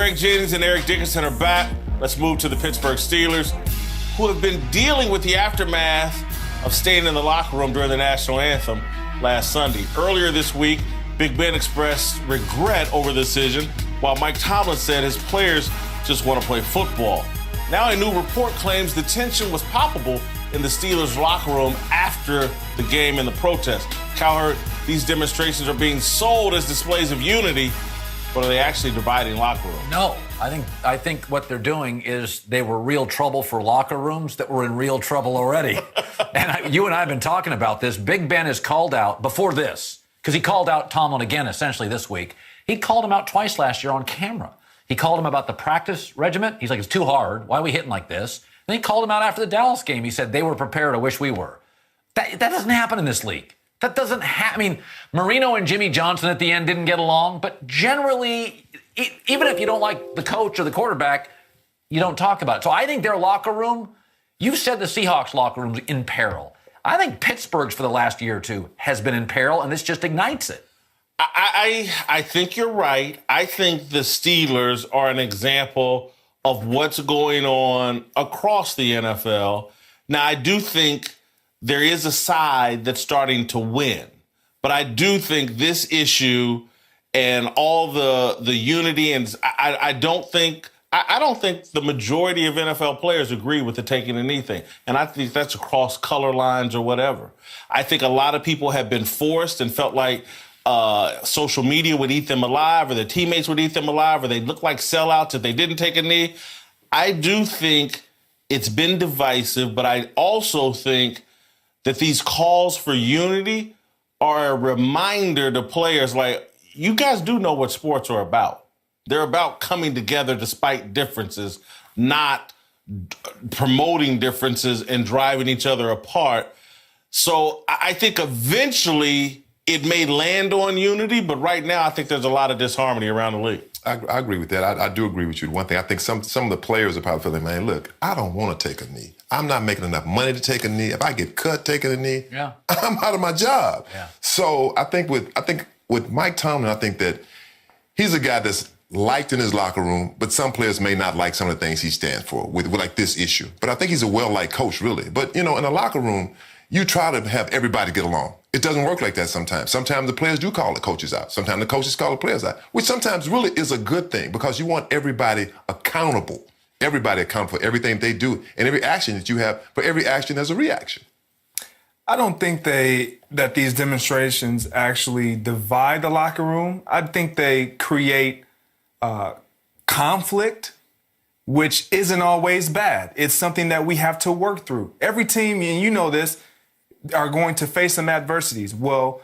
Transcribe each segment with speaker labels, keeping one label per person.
Speaker 1: Craig Jennings and Eric Dickerson are back. Let's move to the Pittsburgh Steelers, who have been dealing with the aftermath of staying in the locker room during the national anthem last Sunday. Earlier this week, Big Ben expressed regret over the decision, while Mike Tomlin said his players just want to play football. Now a new report claims the tension was palpable in the Steelers' locker room after the game and the protest. Cowherd, these demonstrations are being sold as displays of unity, but are they actually dividing locker rooms?
Speaker 2: No. I think what they're doing is they were real trouble for locker rooms that were in real trouble already. You and I have been talking about this. Big Ben is called out before this, because he called out Tomlin again essentially this week. He called him out twice last year on camera. He called him about the practice regiment. He's like, it's too hard. Why are we hitting like this? Then he called him out after the Dallas game. He said, they were prepared. I wish we were. That doesn't happen in this league. That doesn't happen. I mean, Marino and Jimmy Johnson at the end didn't get along, but generally, even if you don't like the coach or the quarterback, you don't talk about it. So I think their locker room, you've said the Seahawks locker room's in peril. I think Pittsburgh's for the last year or two has been in peril, and this just ignites it.
Speaker 1: I think you're right. I think the Steelers are an example of what's going on across the NFL. Now, I do think there is a side that's starting to win, but I do think this issue and all the unity, and I don't think the majority of NFL players agree with the taking a knee thing. And I think that's across color lines or whatever. I think a lot of people have been forced and felt like social media would eat them alive, or their teammates would eat them alive, or they'd look like sellouts if they didn't take a knee. I do think it's been divisive, but I also think that these calls for unity are a reminder to players like, you guys do know what sports are about. They're about coming together despite differences, not promoting differences and driving each other apart. So I think eventually it may land on unity, but right now I think there's a lot of disharmony around the league.
Speaker 3: I agree with that. I do agree with you. One thing, I think some of the players are probably feeling, man, look, I don't want to take a knee. I'm not making enough money to take a knee. If I get cut taking a knee, I'm out of my job. Yeah. So I think with Mike Tomlin, I think that he's a guy that's liked in his locker room, but some players may not like some of the things he stands for with like this issue. But I think he's a well-liked coach, really. But, you know, in a locker room, you try to have everybody get along. It doesn't work like that sometimes. Sometimes the players do call the coaches out. Sometimes the coaches call the players out, which sometimes really is a good thing because you want everybody accountable. Everybody accountable for everything they do and every action that you have. For every action, there's a reaction.
Speaker 4: I don't think that these demonstrations actually divide the locker room. I think they create conflict, which isn't always bad. It's something that we have to work through. Every team, and you know this, are going to face some adversities. Well,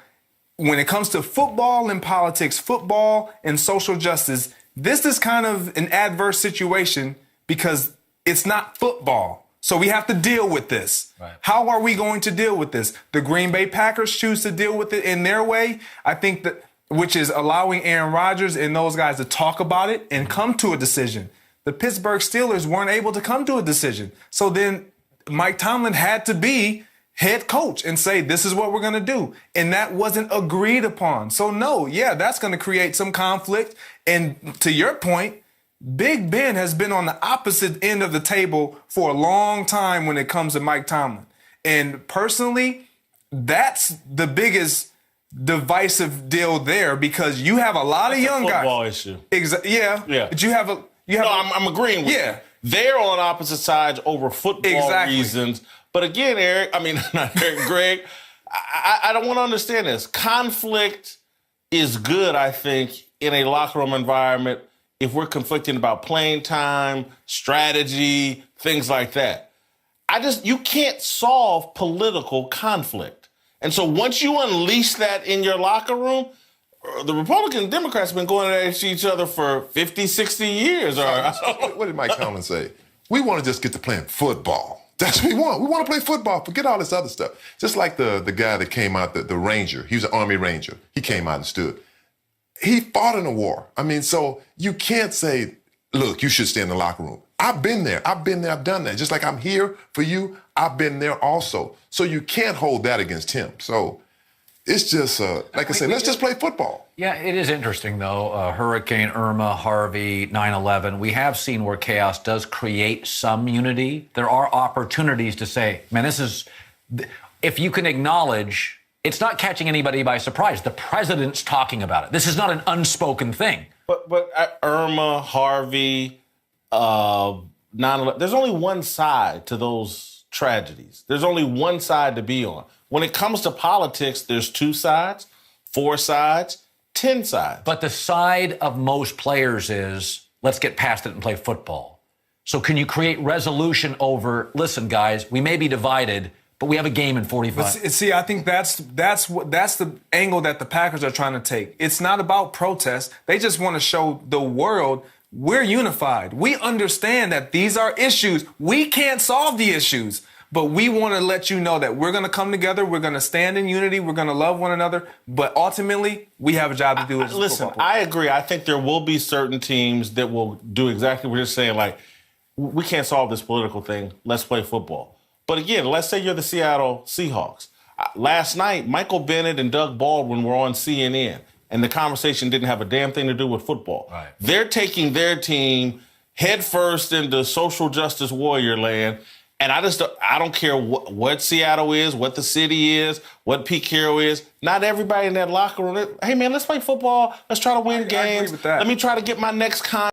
Speaker 4: when it comes to football and politics, football and social justice, this is kind of an adverse situation because it's not football. So we have to deal with this. Right. How are we going to deal with this? The Green Bay Packers choose to deal with it in their way. I think that, which is allowing Aaron Rodgers and those guys to talk about it and come to a decision. The Pittsburgh Steelers weren't able to come to a decision. So then Mike Tomlin had to be head coach and say, this is what we're going to do. And that wasn't agreed upon. So no, that's going to create some conflict. And to your point, Big Ben has been on the opposite end of the table for a long time when it comes to Mike Tomlin. And personally, that's the biggest divisive deal there because you have a lot of young guys.
Speaker 1: Football issue.
Speaker 4: Yeah. But you have
Speaker 1: I'm agreeing with you. They're on opposite sides over football reasons. But again, Greg, I don't want to understand this. Conflict is good, I think, in a locker room environment if we're conflicting about playing time, strategy, things like that. You can't solve political conflict. And so once you unleash that in your locker room, the Republicans and Democrats have been going at each other for 50, 60 years.
Speaker 3: What did Mike Tomlin say? We want to just get to playing football. That's what we want. We want to play football. Forget all this other stuff. Just like the guy that came out, the Ranger. He was an Army Ranger. He came out and stood. He fought in a war. So you can't say, look, you should stay in the locker room. I've been there. I've done that. Just like I'm here for you, I've been there also. So you can't hold that against him. So It's just, like I said, let's just play football.
Speaker 2: Yeah, it is interesting, though. Hurricane Irma, Harvey, 9/11. We have seen where chaos does create some unity. There are opportunities to say, man, this is, if you can acknowledge, it's not catching anybody by surprise. The president's talking about it. This is not an unspoken thing.
Speaker 1: But Irma, Harvey, 9/11, there's only one side to those tragedies. There's only one side to be on. When it comes to politics, there's 2 sides, 4 sides, 10 sides.
Speaker 2: But the side of most players is, let's get past it and play football. So can you create resolution over, listen, guys, we may be divided, but we have a game in 45.
Speaker 4: But see, I think that's the angle that the Packers are trying to take. It's not about protest. They just want to show the world we're unified. We understand that these are issues. We can't solve the issues, but we want to let you know that we're going to come together. We're going to stand in unity. We're going to love one another. But ultimately, we have a job to do.
Speaker 1: Listen, I agree. I think there will be certain teams that will do exactly what you're saying. Like, we can't solve this political thing. Let's play football. But again, let's say you're the Seattle Seahawks. Last night, Michael Bennett and Doug Baldwin were on CNN, and the conversation didn't have a damn thing to do with football.
Speaker 2: Right.
Speaker 1: They're taking their team headfirst into social justice warrior land. And I don't care what Seattle is, what the city is, what Pete Carroll is. Not everybody in that locker room. Hey, man, let's play football. Let's try to win games.
Speaker 4: I agree with that.
Speaker 1: Let me try to get my next